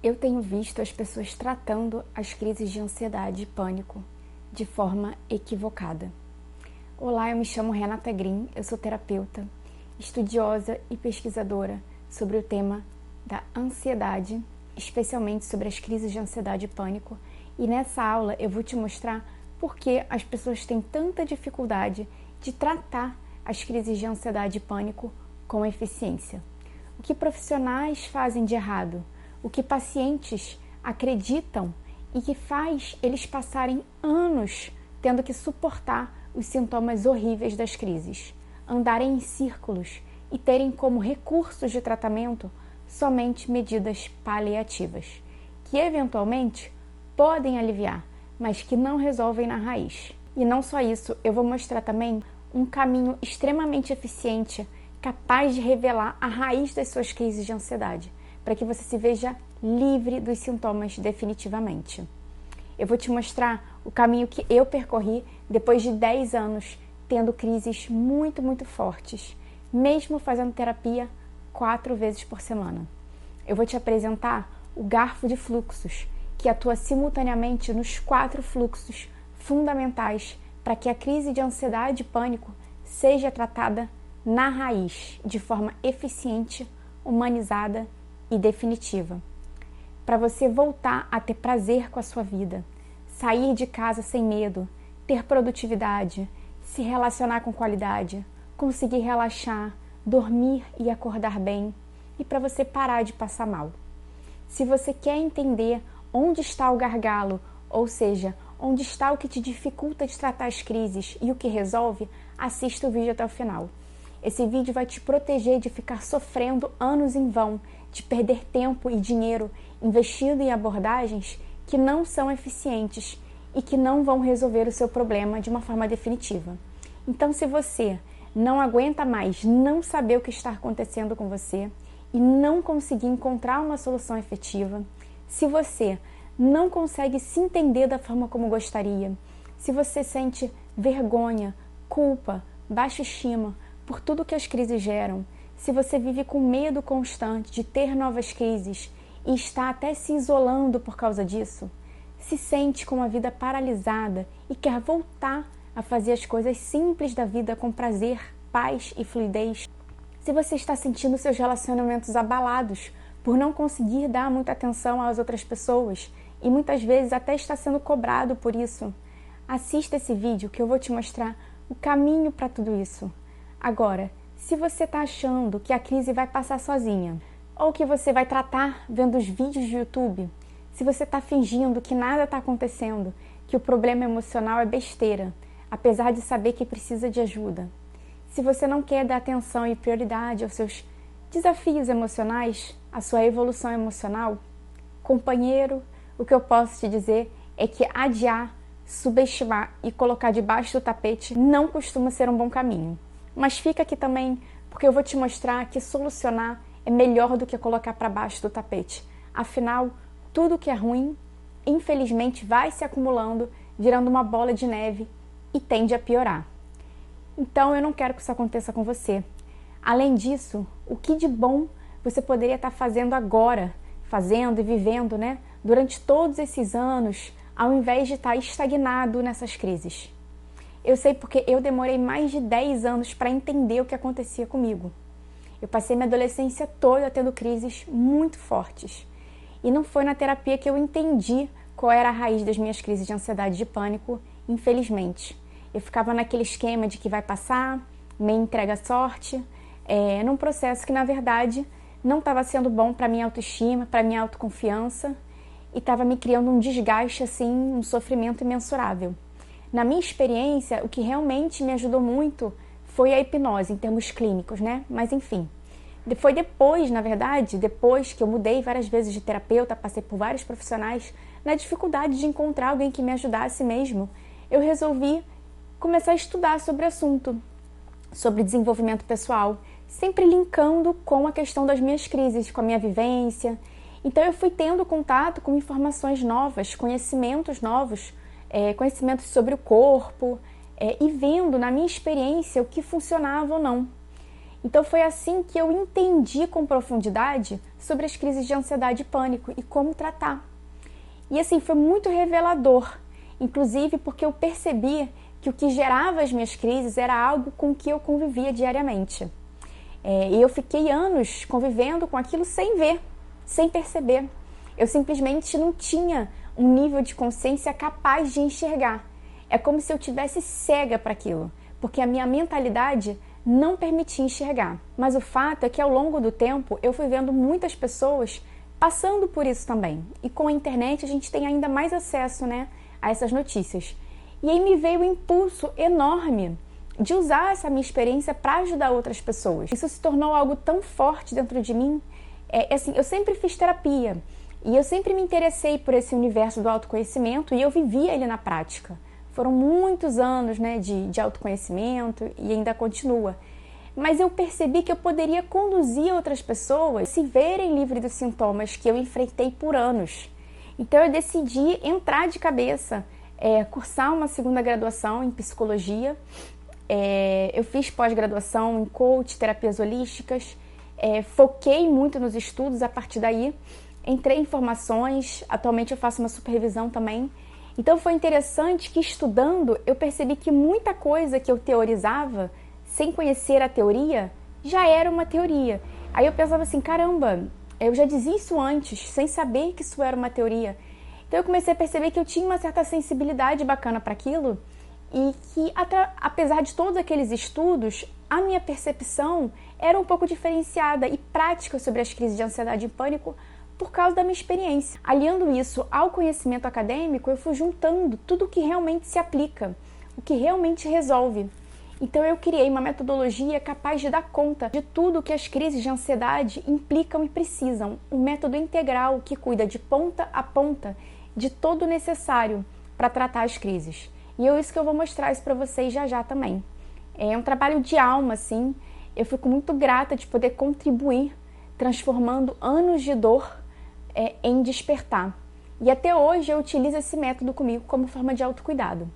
Eu tenho visto as pessoas tratando as crises de ansiedade e pânico de forma equivocada. Olá, eu me chamo Renata Green, eu sou terapeuta, estudiosa e pesquisadora sobre o tema da ansiedade, especialmente sobre as crises de ansiedade e pânico, e nessa aula eu vou te mostrar por que as pessoas têm tanta dificuldade de tratar as crises de ansiedade e pânico com eficiência. O que profissionais fazem de errado? O que pacientes acreditam e que faz eles passarem anos tendo que suportar os sintomas horríveis das crises, andarem em círculos e terem como recursos de tratamento somente medidas paliativas, que eventualmente podem aliviar, mas que não resolvem na raiz. E não só isso, eu vou mostrar também um caminho extremamente eficiente, capaz de revelar a raiz das suas crises de ansiedade, para que você se veja livre dos sintomas definitivamente. Eu vou te mostrar o caminho que eu percorri depois de 10 anos tendo crises muito fortes, mesmo fazendo terapia 4 vezes por semana. Eu vou te apresentar o garfo de fluxos, que atua simultaneamente nos 4 fluxos fundamentais para que a crise de ansiedade e pânico seja tratada na raiz, de forma eficiente, humanizada e definitiva. Para você voltar a ter prazer com a sua vida, sair de casa sem medo, ter produtividade, se relacionar com qualidade, conseguir relaxar, dormir e acordar bem, e para você parar de passar mal. Se você quer entender onde está o gargalo, ou seja, onde está o que te dificulta de tratar as crises e o que resolve, assista o vídeo até o final. Esse vídeo vai te proteger de ficar sofrendo anos em vão, de perder tempo e dinheiro investindo em abordagens que não são eficientes e que não vão resolver o seu problema de uma forma definitiva. Então, se você não aguenta mais não saber o que está acontecendo com você e não conseguir encontrar uma solução efetiva, se você não consegue se entender da forma como gostaria, se você sente vergonha, culpa, baixa estima por tudo que as crises geram, se você vive com medo constante de ter novas crises e está até se isolando por causa disso, se sente com a vida paralisada e quer voltar a fazer as coisas simples da vida com prazer, paz e fluidez, se você está sentindo seus relacionamentos abalados por não conseguir dar muita atenção às outras pessoas e muitas vezes até está sendo cobrado por isso, assista esse vídeo que eu vou te mostrar o caminho para tudo isso. Agora, se você está achando que a crise vai passar sozinha, ou que você vai tratar vendo os vídeos de YouTube, se você está fingindo que nada está acontecendo, que o problema emocional é besteira, apesar de saber que precisa de ajuda, se você não quer dar atenção e prioridade aos seus desafios emocionais, à sua evolução emocional, companheiro, o que eu posso te dizer é que adiar, subestimar e colocar debaixo do tapete não costuma ser um bom caminho. Mas fica aqui também, porque eu vou te mostrar que solucionar é melhor do que colocar para baixo do tapete. Afinal, tudo que é ruim, infelizmente, vai se acumulando, virando uma bola de neve e tende a piorar. Então, eu não quero que isso aconteça com você. Além disso, o que de bom você poderia estar fazendo agora, fazendo e vivendo, né, durante todos esses anos, ao invés de estar estagnado nessas crises? Eu sei porque eu demorei mais de 10 anos para entender o que acontecia comigo. Eu passei minha adolescência toda tendo crises muito fortes. E não foi na terapia que eu entendi qual era a raiz das minhas crises de ansiedade e de pânico, infelizmente. Eu ficava naquele esquema de que vai passar, me entrega a sorte, num processo que, na verdade, não estava sendo bom para minha autoestima, para minha autoconfiança, e estava me criando um desgaste, assim, um sofrimento imensurável. Na minha experiência, o que realmente me ajudou muito foi a hipnose, em termos clínicos, né? Mas enfim, foi depois, na verdade, depois que eu mudei várias vezes de terapeuta, passei por vários profissionais, na dificuldade de encontrar alguém que me ajudasse mesmo, eu resolvi começar a estudar sobre o assunto, sobre desenvolvimento pessoal, sempre linkando com a questão das minhas crises, com a minha vivência. Então eu fui tendo contato com informações novas, conhecimentos novos, conhecimentos sobre o corpo, e vendo na minha experiência o que funcionava ou não. Então foi assim que eu entendi com profundidade sobre as crises de ansiedade e pânico e como tratar. E assim, foi muito revelador, inclusive porque eu percebi que o que gerava as minhas crises era algo com o que eu convivia diariamente. E eu fiquei anos convivendo com aquilo sem ver, sem perceber. Eu simplesmente não tinha um nível de consciência capaz de enxergar. É como se eu tivesse cega para aquilo, porque a minha mentalidade não permitia enxergar. Mas o fato é que ao longo do tempo eu fui vendo muitas pessoas passando por isso também. E com a internet a gente tem ainda mais acesso, né, a essas notícias. E aí me veio um impulso enorme de usar essa minha experiência para ajudar outras pessoas. Isso se tornou algo tão forte dentro de mim. Assim, eu sempre fiz terapia e eu sempre me interessei por esse universo do autoconhecimento e eu vivia ele na prática. Foram muitos anos, né, de autoconhecimento e ainda continua. Mas eu percebi que eu poderia conduzir outras pessoas a se verem livres dos sintomas que eu enfrentei por anos. Então eu decidi entrar de cabeça, cursar uma segunda graduação em psicologia. Eu fiz pós-graduação em coach, terapias holísticas, foquei muito nos estudos a partir daí, entrei em formações, atualmente eu faço uma supervisão também. Então foi interessante que estudando eu percebi que muita coisa que eu teorizava, sem conhecer a teoria, já era uma teoria. Aí eu pensava assim, caramba, eu já dizia isso antes, sem saber que isso era uma teoria. Então eu comecei a perceber que eu tinha uma certa sensibilidade bacana para aquilo e que, apesar de todos aqueles estudos, a minha percepção era um pouco diferenciada e prática sobre as crises de ansiedade e pânico por causa da minha experiência. Aliando isso ao conhecimento acadêmico, eu fui juntando tudo o que realmente se aplica, o que realmente resolve. Então eu criei uma metodologia capaz de dar conta de tudo o que as crises de ansiedade implicam e precisam. Um método integral que cuida de ponta a ponta de todo o necessário para tratar as crises. E é isso que eu vou mostrar isso para vocês já já também. É um trabalho de alma, assim. Eu fico muito grata de poder contribuir, transformando anos de dor em despertar. E até hoje eu utilizo esse método comigo como forma de autocuidado.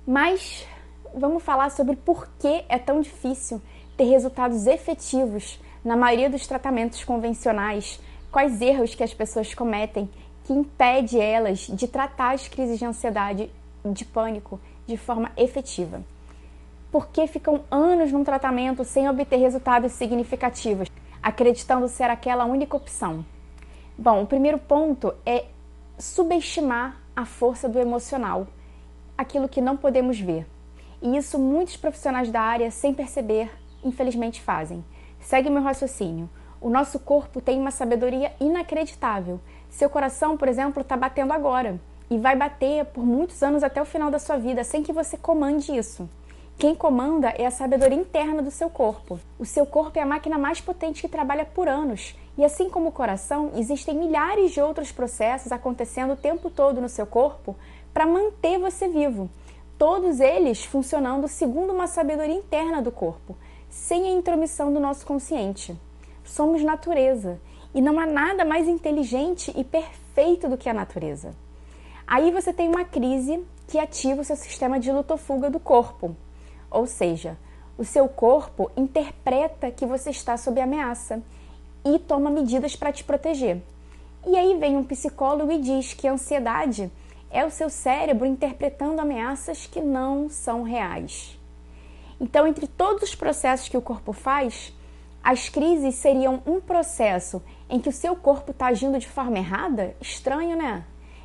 Mas vamos falar sobre por que é tão difícil ter resultados efetivos na maioria dos tratamentos convencionais, quais erros que as pessoas cometem que impede elas de tratar as crises de ansiedade, de pânico, de forma efetiva. Por que ficam anos num tratamento sem obter resultados significativos, acreditando ser aquela única opção? Bom, o primeiro ponto é subestimar a força do emocional, aquilo que não podemos ver. E isso muitos profissionais da área, sem perceber, infelizmente fazem. Segue meu raciocínio. O nosso corpo tem uma sabedoria inacreditável. Seu coração, por exemplo, está batendo agora e vai bater por muitos anos até o final da sua vida, sem que você comande isso. Quem comanda é a sabedoria interna do seu corpo. O seu corpo é a máquina mais potente que trabalha por anos. E assim como o coração, existem milhares de outros processos acontecendo o tempo todo no seu corpo para manter você vivo. Todos eles funcionando segundo uma sabedoria interna do corpo, sem a intromissão do nosso consciente. Somos natureza e não há nada mais inteligente e perfeito do que a natureza. Aí você tem uma crise que ativa o seu sistema de luta ou fuga do corpo. Ou seja, o seu corpo interpreta que você está sob ameaça e toma medidas para te proteger. E aí vem um psicólogo e diz que a ansiedade é o seu cérebro interpretando ameaças que não são reais. Então, entre todos os processos que o corpo faz, as crises seriam um processo em que o seu corpo está agindo de forma errada? Estranho, né?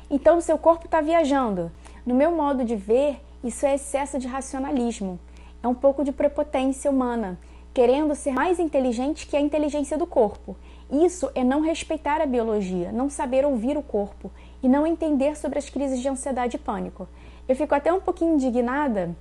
Então, o seu corpo está viajando. No meu modo de ver, isso é excesso de racionalismo. É um pouco de prepotência humana, querendo ser mais inteligente que a inteligência do corpo. Isso é não respeitar a biologia, não saber ouvir o corpo e não entender sobre as crises de ansiedade e pânico. Eu fico até um pouquinho indignada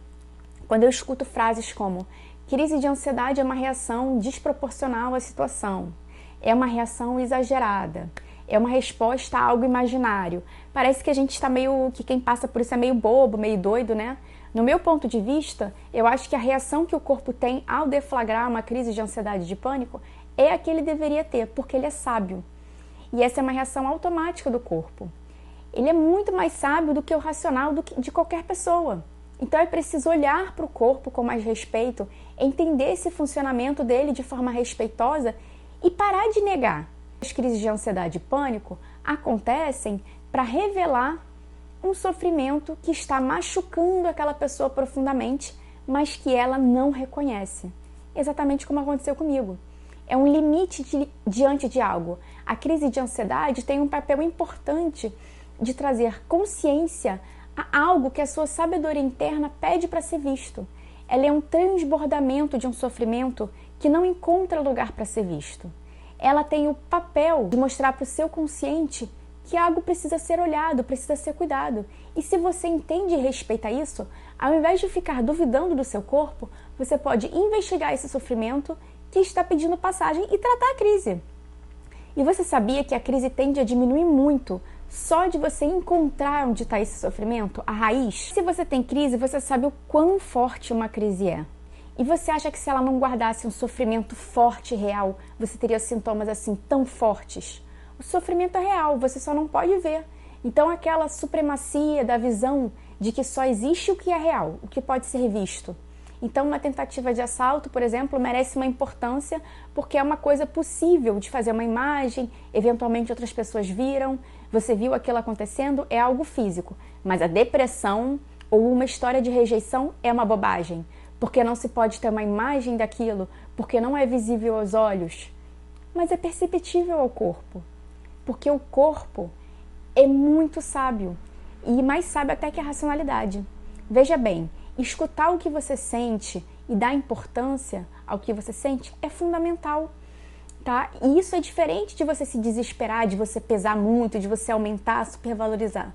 quando eu escuto frases como: crise de ansiedade é uma reação desproporcional à situação, é uma reação exagerada, é uma resposta a algo imaginário. Parece que a gente está que quem passa por isso é meio bobo, meio doido, né? No meu ponto de vista, eu acho que a reação que o corpo tem ao deflagrar uma crise de ansiedade e de pânico é a que ele deveria ter, porque ele é sábio. E essa é uma reação automática do corpo. Ele é muito mais sábio do que o racional de qualquer pessoa. Então é preciso olhar para o corpo com mais respeito, entender esse funcionamento dele de forma respeitosa e parar de negar. As crises de ansiedade e pânico acontecem para revelar um sofrimento que está machucando aquela pessoa profundamente, mas que ela não reconhece. Exatamente como aconteceu comigo. É um limite diante de algo. A crise de ansiedade tem um papel importante de trazer consciência a algo que a sua sabedoria interna pede para ser visto. Ela é um transbordamento de um sofrimento que não encontra lugar para ser visto. Ela tem o papel de mostrar para o seu consciente que algo precisa ser olhado, precisa ser cuidado. E se você entende e respeita isso, ao invés de ficar duvidando do seu corpo, você pode investigar esse sofrimento que está pedindo passagem e tratar a crise. E você sabia que a crise tende a diminuir muito só de você encontrar onde está esse sofrimento, a raiz? Se você tem crise, você sabe o quão forte uma crise é. E você acha que se ela não guardasse um sofrimento forte e real, você teria sintomas assim tão fortes? O sofrimento é real, você só não pode ver. Então aquela supremacia da visão de que só existe o que é real, o que pode ser visto. Então uma tentativa de assalto, por exemplo, merece uma importância porque é uma coisa possível de fazer uma imagem, eventualmente outras pessoas viram, você viu aquilo acontecendo, é algo físico. Mas a depressão ou uma história de rejeição é uma bobagem, porque não se pode ter uma imagem daquilo, porque não é visível aos olhos, mas é perceptível ao corpo. Porque o corpo é muito sábio, e mais sábio até que a racionalidade. Veja bem, escutar o que você sente e dar importância ao que você sente é fundamental, tá? E isso é diferente de você se desesperar, de você pesar muito, de você aumentar, supervalorizar.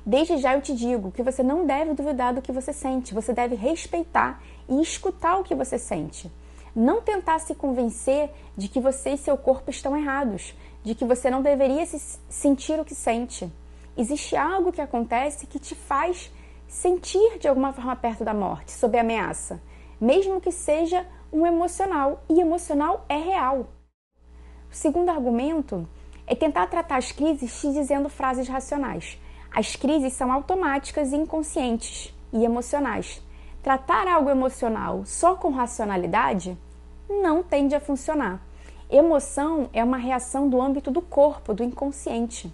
Desde já eu te digo que você não deve duvidar do que você sente, você deve respeitar e escutar o que você sente. Não tentar se convencer de que você e seu corpo estão errados, de que você não deveria sentir o que sente. Existe algo que acontece que te faz sentir de alguma forma perto da morte, sob ameaça, mesmo que seja um emocional, e emocional é real. O segundo argumento é tentar tratar as crises te dizendo frases racionais. As crises são automáticas e inconscientes e emocionais. Tratar algo emocional só com racionalidade não tende a funcionar. Emoção é uma reação do âmbito do corpo, do inconsciente.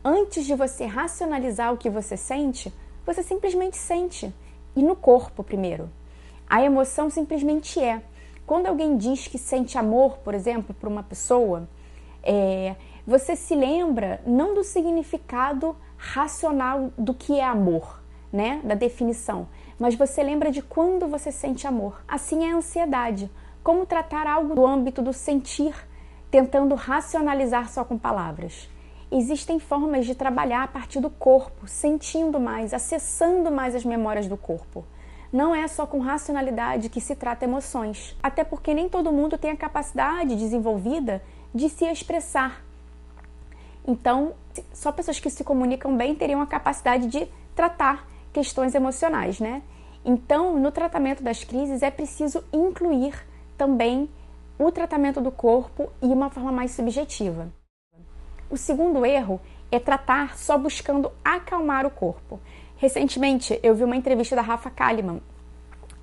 Antes de você racionalizar o que você sente, você simplesmente sente. E no corpo primeiro. A emoção simplesmente é. Quando alguém diz que sente amor, por exemplo, por uma pessoa, você se lembra não do significado racional do que é amor, né? Da definição, mas você lembra de quando você sente amor. Assim é a ansiedade. Como tratar algo do âmbito do sentir, tentando racionalizar só com palavras. Existem formas de trabalhar a partir do corpo, sentindo mais, acessando mais as memórias do corpo. Não é só com racionalidade que se trata emoções, até porque nem todo mundo tem a capacidade desenvolvida de se expressar. Então, só pessoas que se comunicam bem teriam a capacidade de tratar questões emocionais, né? Então, no tratamento das crises é preciso incluir também o tratamento do corpo e uma forma mais subjetiva. O segundo erro é tratar só buscando acalmar o corpo. Recentemente, eu vi uma entrevista da Rafa Kalimann,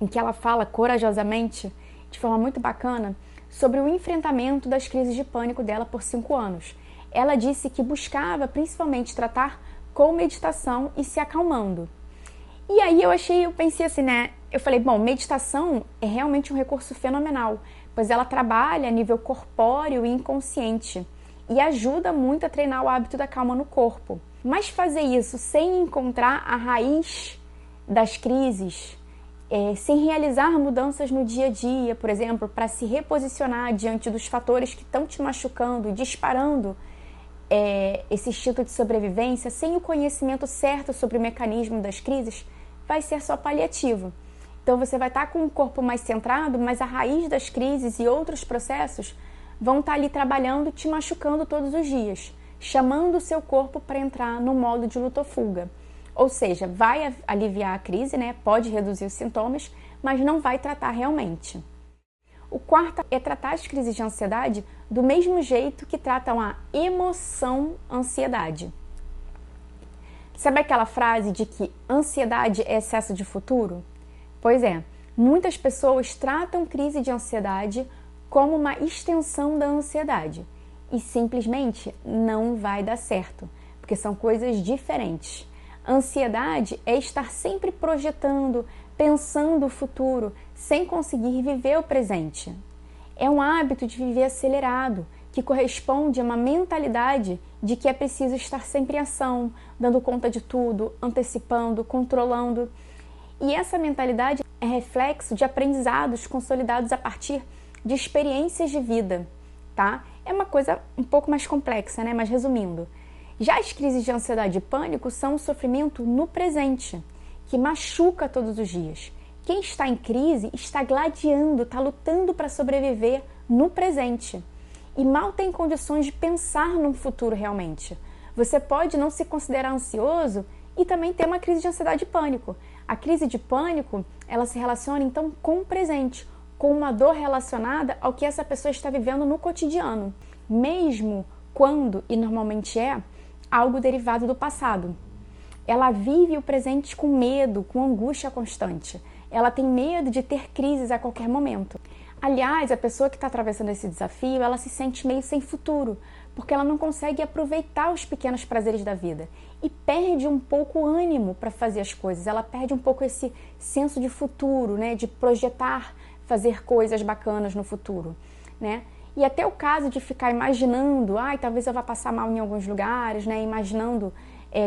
em que ela fala corajosamente, de forma muito bacana, sobre o enfrentamento das crises de pânico dela por 5 anos. Ela disse que buscava principalmente tratar com meditação e se acalmando. E aí eu pensei assim, né? Eu falei, bom, meditação é realmente um recurso fenomenal, pois ela trabalha a nível corpóreo e inconsciente e ajuda muito a treinar o hábito da calma no corpo. Mas fazer isso sem encontrar a raiz das crises, sem realizar mudanças no dia a dia, por exemplo, para se reposicionar diante dos fatores que estão te machucando e disparando esse instinto de sobrevivência, sem o conhecimento certo sobre o mecanismo das crises, vai ser só paliativo. Então você vai estar com o corpo mais centrado, mas a raiz das crises e outros processos vão estar ali trabalhando, te machucando todos os dias, chamando o seu corpo para entrar no modo de luta ou fuga. Ou seja, vai aliviar a crise, né? Pode reduzir os sintomas, mas não vai tratar realmente. O quarto é tratar as crises de ansiedade do mesmo jeito que tratam a emoção ansiedade. Sabe aquela frase de que ansiedade é excesso de futuro? Pois é, muitas pessoas tratam crise de ansiedade como uma extensão da ansiedade e simplesmente não vai dar certo, porque são coisas diferentes. Ansiedade é estar sempre projetando, pensando o futuro, sem conseguir viver o presente. É um hábito de viver acelerado, que corresponde a uma mentalidade de que é preciso estar sempre em ação, dando conta de tudo, antecipando, controlando. E essa mentalidade é reflexo de aprendizados consolidados a partir de experiências de vida, tá? É uma coisa um pouco mais complexa, né? Mas resumindo, já as crises de ansiedade e pânico são um sofrimento no presente, que machuca todos os dias. Quem está em crise está gladiando, está lutando para sobreviver no presente e mal tem condições de pensar num futuro realmente. Você pode não se considerar ansioso e também ter uma crise de ansiedade e pânico. A crise de pânico, ela se relaciona então com o presente, com uma dor relacionada ao que essa pessoa está vivendo no cotidiano, mesmo quando, e normalmente é, algo derivado do passado. Ela vive o presente com medo, com angústia constante. Ela tem medo de ter crises a qualquer momento. Aliás, a pessoa que está atravessando esse desafio, ela se sente meio sem futuro, porque ela não consegue aproveitar os pequenos prazeres da vida e perde um pouco o ânimo para fazer as coisas. Ela perde um pouco esse senso de futuro, né, de projetar, fazer coisas bacanas no futuro, né? E até o caso de ficar imaginando, talvez eu vá passar mal em alguns lugares, né, imaginando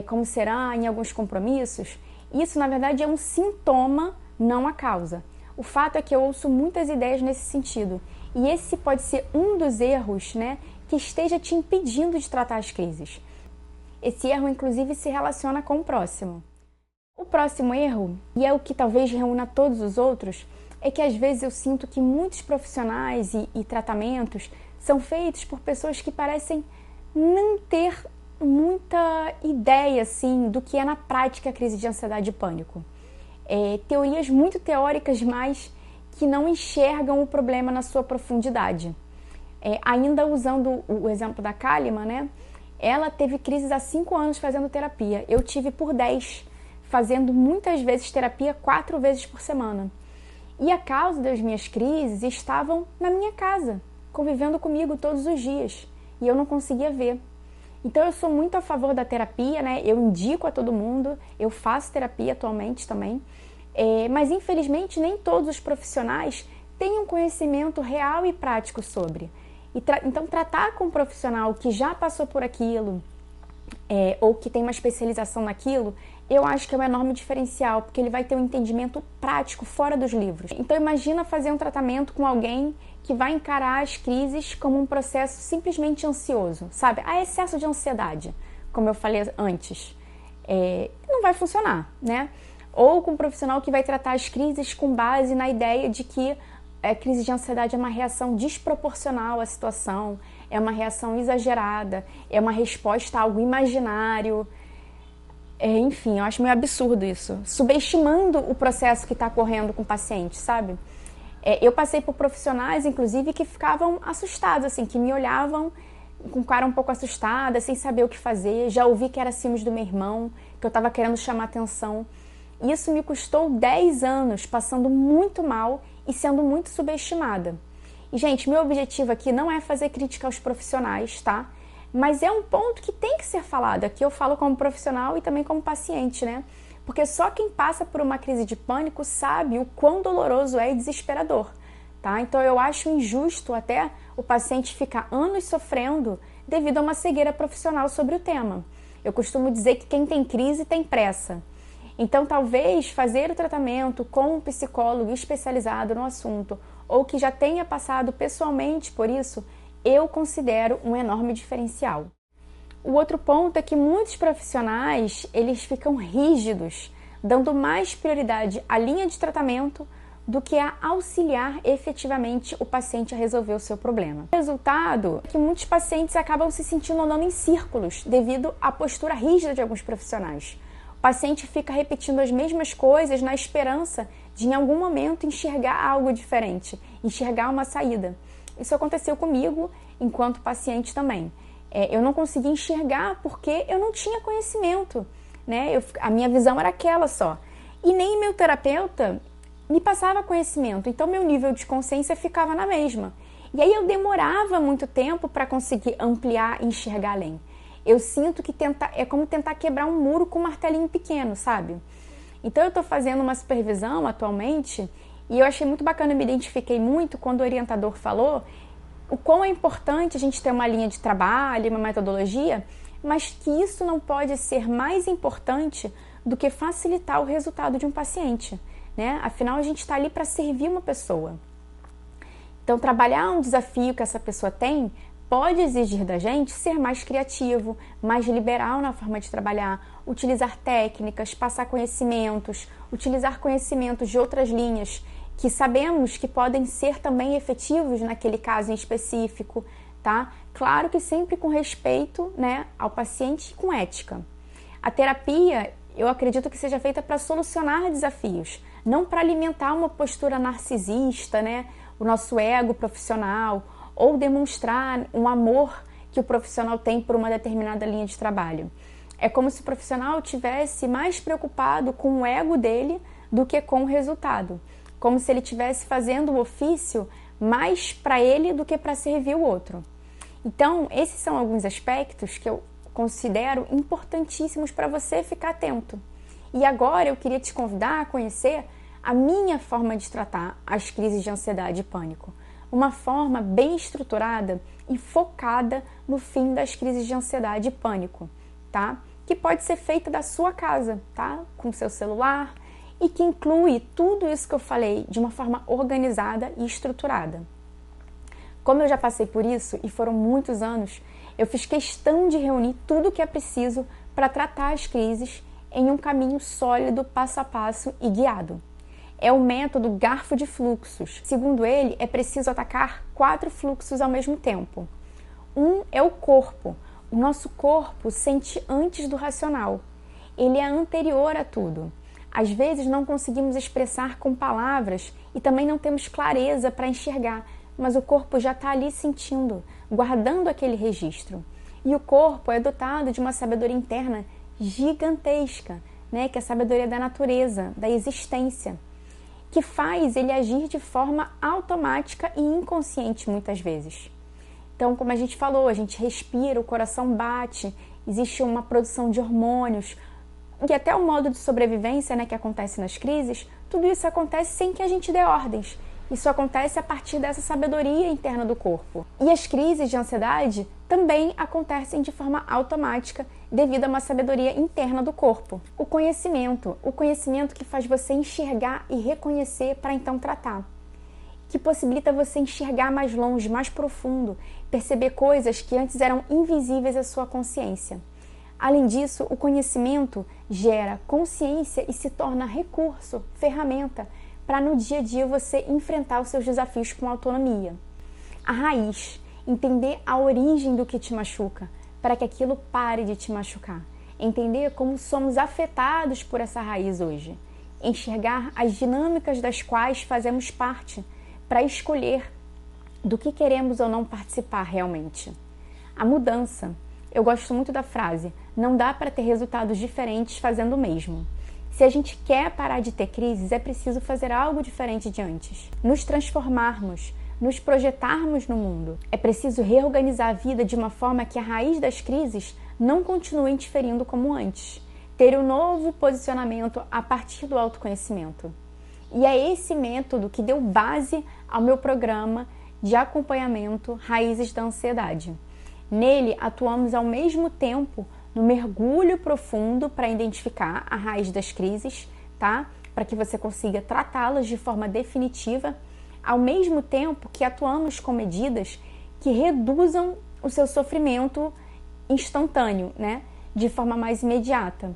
como será em alguns compromissos. Isso, na verdade, é um sintoma, não a causa. O fato é que eu ouço muitas ideias nesse sentido. E esse pode ser um dos erros, né, que esteja te impedindo de tratar as crises. Esse erro, inclusive, se relaciona com o próximo. O próximo erro, e é o que talvez reúna todos os outros, é que às vezes eu sinto que muitos profissionais e tratamentos são feitos por pessoas que parecem não ter muita ideia, assim, do que é na prática a crise de ansiedade e pânico. Teorias muito teóricas demais que não enxergam o problema na sua profundidade. Ainda usando o exemplo da Kalimann, né? Ela teve crises há 5 anos fazendo terapia. Eu tive por 10, fazendo muitas vezes terapia 4 vezes por semana. E a causa das minhas crises estavam na minha casa, convivendo comigo todos os dias. E eu não conseguia ver. Então eu sou muito a favor da terapia, né? Eu indico a todo mundo, eu faço terapia atualmente também. Mas infelizmente nem todos os profissionais têm um conhecimento real e prático sobre. Então tratar com um profissional que já passou por aquilo, ou que tem uma especialização naquilo, eu acho que é um enorme diferencial, porque ele vai ter um entendimento prático fora dos livros. Então imagina fazer um tratamento com alguém que vai encarar as crises como um processo simplesmente ansioso, sabe? Há excesso de ansiedade, como eu falei antes. Não vai funcionar, né? Ou com um profissional que vai tratar as crises com base na ideia de que a crise de ansiedade é uma reação desproporcional à situação, é uma reação exagerada, é uma resposta a algo imaginário. Enfim, eu acho meio absurdo isso. Subestimando o processo que está ocorrendo com o paciente, sabe? Eu passei por profissionais, inclusive, que ficavam assustados, assim, que me olhavam com cara um pouco assustada, sem saber o que fazer. Já ouvi que era ciúmes do meu irmão, que eu estava querendo chamar atenção. Isso me custou 10 anos, passando muito mal e sendo muito subestimada. E, gente, meu objetivo aqui não é fazer crítica aos profissionais, tá? Mas é um ponto que tem que ser falado. Aqui eu falo como profissional e também como paciente, né? Porque só quem passa por uma crise de pânico sabe o quão doloroso é e desesperador, tá? Então eu acho injusto até o paciente ficar anos sofrendo devido a uma cegueira profissional sobre o tema. Eu costumo dizer que quem tem crise tem pressa. Então talvez fazer o tratamento com um psicólogo especializado no assunto ou que já tenha passado pessoalmente por isso, eu considero um enorme diferencial. O outro ponto é que muitos profissionais, eles ficam rígidos, dando mais prioridade à linha de tratamento do que a auxiliar efetivamente o paciente a resolver o seu problema. O resultado é que muitos pacientes acabam se sentindo andando em círculos devido à postura rígida de alguns profissionais. O paciente fica repetindo as mesmas coisas na esperança de em algum momento enxergar algo diferente, enxergar uma saída. Isso aconteceu comigo enquanto paciente também. Eu não conseguia enxergar porque eu não tinha conhecimento, né? A minha visão era aquela só. E nem meu terapeuta me passava conhecimento, então meu nível de consciência ficava na mesma. E aí eu demorava muito tempo para conseguir ampliar e enxergar além. Eu sinto que é como tentar quebrar um muro com um martelinho pequeno, sabe? Então eu estou fazendo uma supervisão atualmente e eu achei muito bacana, me identifiquei muito quando o orientador falou o quão é importante a gente ter uma linha de trabalho, uma metodologia, mas que isso não pode ser mais importante do que facilitar o resultado de um paciente, né? Afinal, a gente está ali para servir uma pessoa. Então, trabalhar um desafio que essa pessoa tem pode exigir da gente ser mais criativo, mais liberal na forma de trabalhar, utilizar técnicas, passar conhecimentos, utilizar conhecimentos de outras linhas que sabemos que podem ser também efetivos naquele caso em específico, tá? Claro que sempre com respeito, né, ao paciente e com ética. A terapia, eu acredito que seja feita para solucionar desafios, não para alimentar uma postura narcisista, né, o nosso ego profissional, ou demonstrar um amor que o profissional tem por uma determinada linha de trabalho. É como se o profissional tivesse mais preocupado com o ego dele do que com o resultado. Como se ele estivesse fazendo o ofício mais para ele do que para servir o outro. Então, esses são alguns aspectos que eu considero importantíssimos para você ficar atento. E agora eu queria te convidar a conhecer a minha forma de tratar as crises de ansiedade e pânico. Uma forma bem estruturada e focada no fim das crises de ansiedade e pânico, tá? Que pode ser feita da sua casa, tá? Com o seu celular e que inclui tudo isso que eu falei de uma forma organizada e estruturada. Como eu já passei por isso e foram muitos anos, eu fiz questão de reunir tudo o que é preciso para tratar as crises em um caminho sólido, passo a passo e guiado. É o método garfo de fluxos. Segundo ele, é preciso atacar 4 fluxos ao mesmo tempo. Um é o corpo. O nosso corpo sente antes do racional. Ele é anterior a tudo. Às vezes não conseguimos expressar com palavras e também não temos clareza para enxergar, mas o corpo já está ali sentindo, guardando aquele registro. E o corpo é dotado de uma sabedoria interna gigantesca, né? Que é a sabedoria da natureza, da existência, que faz ele agir de forma automática e inconsciente muitas vezes. Então, como a gente falou, a gente respira, o coração bate, existe uma produção de hormônios, e até o modo de sobrevivência, né, que acontece nas crises, tudo isso acontece sem que a gente dê ordens. Isso acontece a partir dessa sabedoria interna do corpo. E as crises de ansiedade também acontecem de forma automática devido a uma sabedoria interna do corpo. O conhecimento que faz você enxergar e reconhecer para então tratar. Que possibilita você enxergar mais longe, mais profundo, perceber coisas que antes eram invisíveis à sua consciência. Além disso, o conhecimento gera consciência e se torna recurso, ferramenta, para no dia a dia você enfrentar os seus desafios com autonomia. A raiz, entender a origem do que te machuca, para que aquilo pare de te machucar. Entender como somos afetados por essa raiz hoje. Enxergar as dinâmicas das quais fazemos parte, para escolher do que queremos ou não participar realmente. A mudança. Eu gosto muito da frase, não dá para ter resultados diferentes fazendo o mesmo. Se a gente quer parar de ter crises, é preciso fazer algo diferente de antes. Nos transformarmos, nos projetarmos no mundo. É preciso reorganizar a vida de uma forma que a raiz das crises não continue interferindo como antes. Ter um novo posicionamento a partir do autoconhecimento. E é esse método que deu base ao meu programa de acompanhamento Raízes da Ansiedade. Nele, atuamos ao mesmo tempo no mergulho profundo para identificar a raiz das crises, tá? Para que você consiga tratá-las de forma definitiva, ao mesmo tempo que atuamos com medidas que reduzam o seu sofrimento instantâneo, né? De forma mais imediata.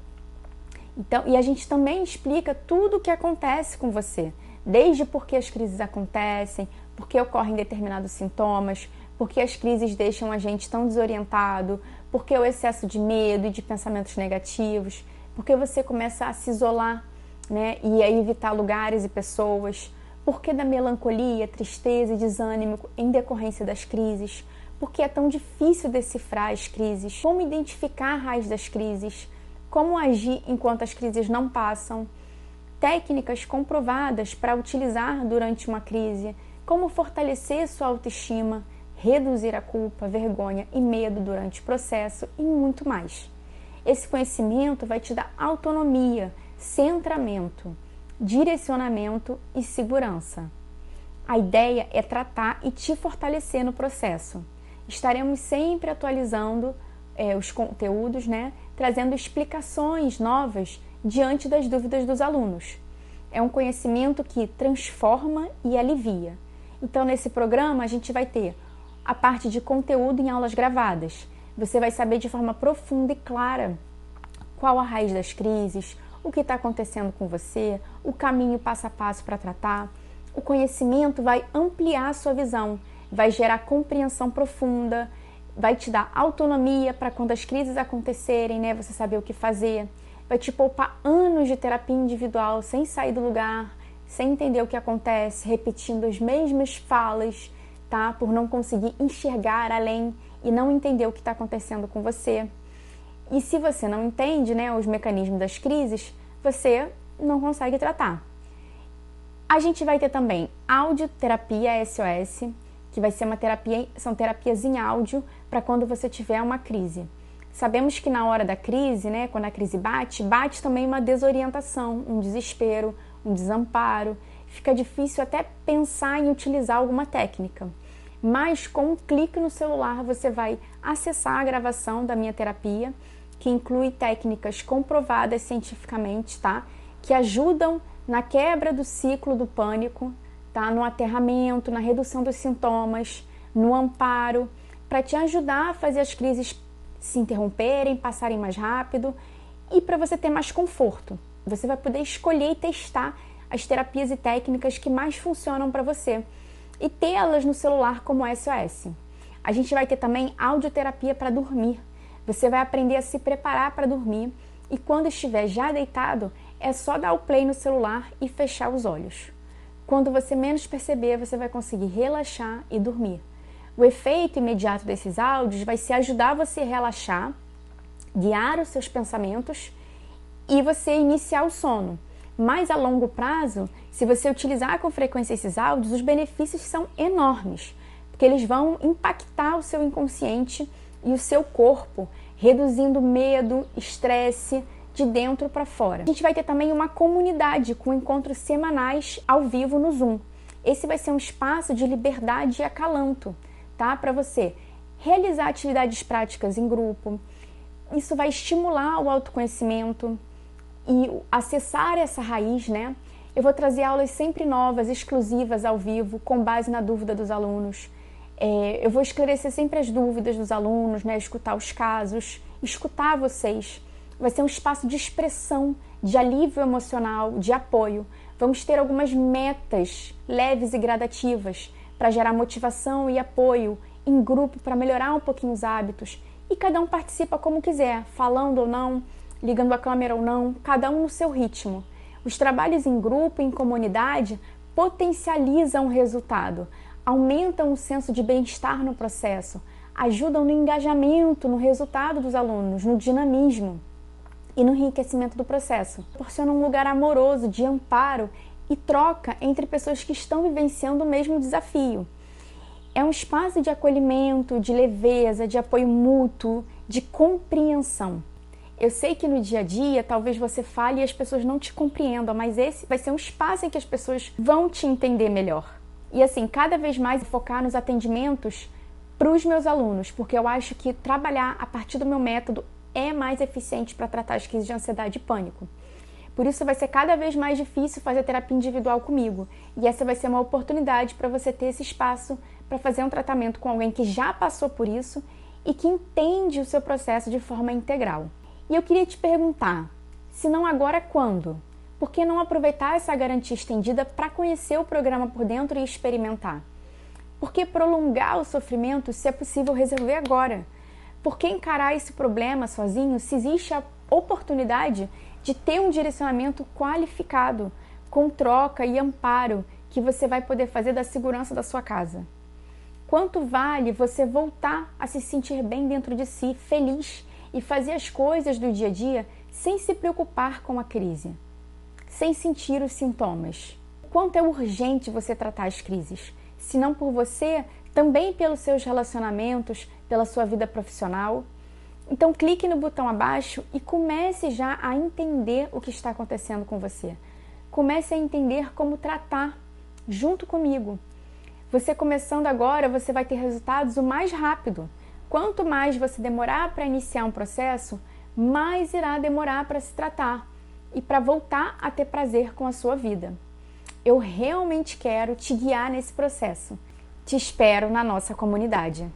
Então, e a gente também explica tudo o que acontece com você, desde por que as crises acontecem, por que ocorrem determinados sintomas, por que as crises deixam a gente tão desorientado, por que o excesso de medo e de pensamentos negativos, por que você começa a se isolar, né, e a evitar lugares e pessoas, por que da melancolia, tristeza e desânimo em decorrência das crises, por que é tão difícil decifrar as crises, como identificar a raiz das crises, como agir enquanto as crises não passam, técnicas comprovadas para utilizar durante uma crise, como fortalecer sua autoestima, reduzir a culpa, vergonha e medo durante o processo e muito mais. Esse conhecimento vai te dar autonomia, centramento, direcionamento e segurança. A ideia é tratar e te fortalecer no processo. Estaremos sempre atualizando os conteúdos, trazendo explicações novas diante das dúvidas dos alunos. É um conhecimento que transforma e alivia. Então, nesse programa, a gente vai ter a parte de conteúdo em aulas gravadas. Você vai saber de forma profunda e clara qual a raiz das crises, o que está acontecendo com você, o caminho passo a passo para tratar. O conhecimento vai ampliar a sua visão, vai gerar compreensão profunda, vai te dar autonomia para quando as crises acontecerem, você saber o que fazer. Vai te poupar anos de terapia individual sem sair do lugar, sem entender o que acontece, repetindo as mesmas falas, tá? Por não conseguir enxergar além e não entender o que está acontecendo com você. E se você não entende, os mecanismos das crises, você não consegue tratar. A gente vai ter também audioterapia SOS, que vai ser são terapias em áudio para quando você tiver uma crise. Sabemos que na hora da crise, quando a crise bate também uma desorientação, um desespero, um desamparo. Fica difícil até pensar em utilizar alguma técnica. Mas com um clique no celular você vai acessar a gravação da minha terapia, que inclui técnicas comprovadas cientificamente, tá? Que ajudam na quebra do ciclo do pânico, tá? No aterramento, na redução dos sintomas, no amparo, para te ajudar a fazer as crises se interromperem, passarem mais rápido e para você ter mais conforto. Você vai poder escolher e testar as terapias e técnicas que mais funcionam para você e tê-las no celular como SOS. A gente vai ter também audioterapia para dormir. Você vai aprender a se preparar para dormir e quando estiver já deitado, é só dar o play no celular e fechar os olhos. Quando você menos perceber, você vai conseguir relaxar e dormir. O efeito imediato desses áudios vai ser ajudar você a relaxar, guiar os seus pensamentos e você iniciar o sono. Mas a longo prazo, se você utilizar com frequência esses áudios, os benefícios são enormes, porque eles vão impactar o seu inconsciente e o seu corpo, reduzindo medo, estresse, de dentro para fora. A gente vai ter também uma comunidade com encontros semanais ao vivo no Zoom. Esse vai ser um espaço de liberdade e acalanto, tá? Para você realizar atividades práticas em grupo. Isso vai estimular o autoconhecimento e acessar essa raiz, Eu vou trazer aulas sempre novas, exclusivas ao vivo, com base na dúvida dos alunos. Eu vou esclarecer sempre as dúvidas dos alunos, escutar os casos, escutar vocês. Vai ser um espaço de expressão, de alívio emocional, de apoio. Vamos ter algumas metas leves e gradativas para gerar motivação e apoio em grupo para melhorar um pouquinho os hábitos. E cada um participa como quiser, falando ou não, ligando a câmera ou não, cada um no seu ritmo. Os trabalhos em grupo e em comunidade potencializam o resultado, aumentam o senso de bem-estar no processo, ajudam no engajamento, no resultado dos alunos, no dinamismo e no enriquecimento do processo. Proporciona um lugar amoroso, de amparo e troca entre pessoas que estão vivenciando o mesmo desafio. É um espaço de acolhimento, de leveza, de apoio mútuo, de compreensão. Eu sei que no dia a dia talvez você fale e as pessoas não te compreendam, mas esse vai ser um espaço em que as pessoas vão te entender melhor. E assim, cada vez mais focar nos atendimentos para os meus alunos, porque eu acho que trabalhar a partir do meu método é mais eficiente para tratar as crises de ansiedade e pânico. Por isso vai ser cada vez mais difícil fazer terapia individual comigo. E essa vai ser uma oportunidade para você ter esse espaço para fazer um tratamento com alguém que já passou por isso e que entende o seu processo de forma integral. E eu queria te perguntar, se não agora, quando? Por que não aproveitar essa garantia estendida para conhecer o programa por dentro e experimentar? Por que prolongar o sofrimento se é possível resolver agora? Por que encarar esse problema sozinho se existe a oportunidade de ter um direcionamento qualificado, com troca e amparo, que você vai poder fazer da segurança da sua casa? Quanto vale você voltar a se sentir bem dentro de si, feliz, e fazer as coisas do dia a dia sem se preocupar com a crise, sem sentir os sintomas. O quanto é urgente você tratar as crises, se não por você, também pelos seus relacionamentos, pela sua vida profissional. Então clique no botão abaixo e comece já a entender o que está acontecendo com você. Comece a entender como tratar junto comigo. Você começando agora, você vai ter resultados o mais rápido. Quanto mais você demorar para iniciar um processo, mais irá demorar para se tratar e para voltar a ter prazer com a sua vida. Eu realmente quero te guiar nesse processo. Te espero na nossa comunidade.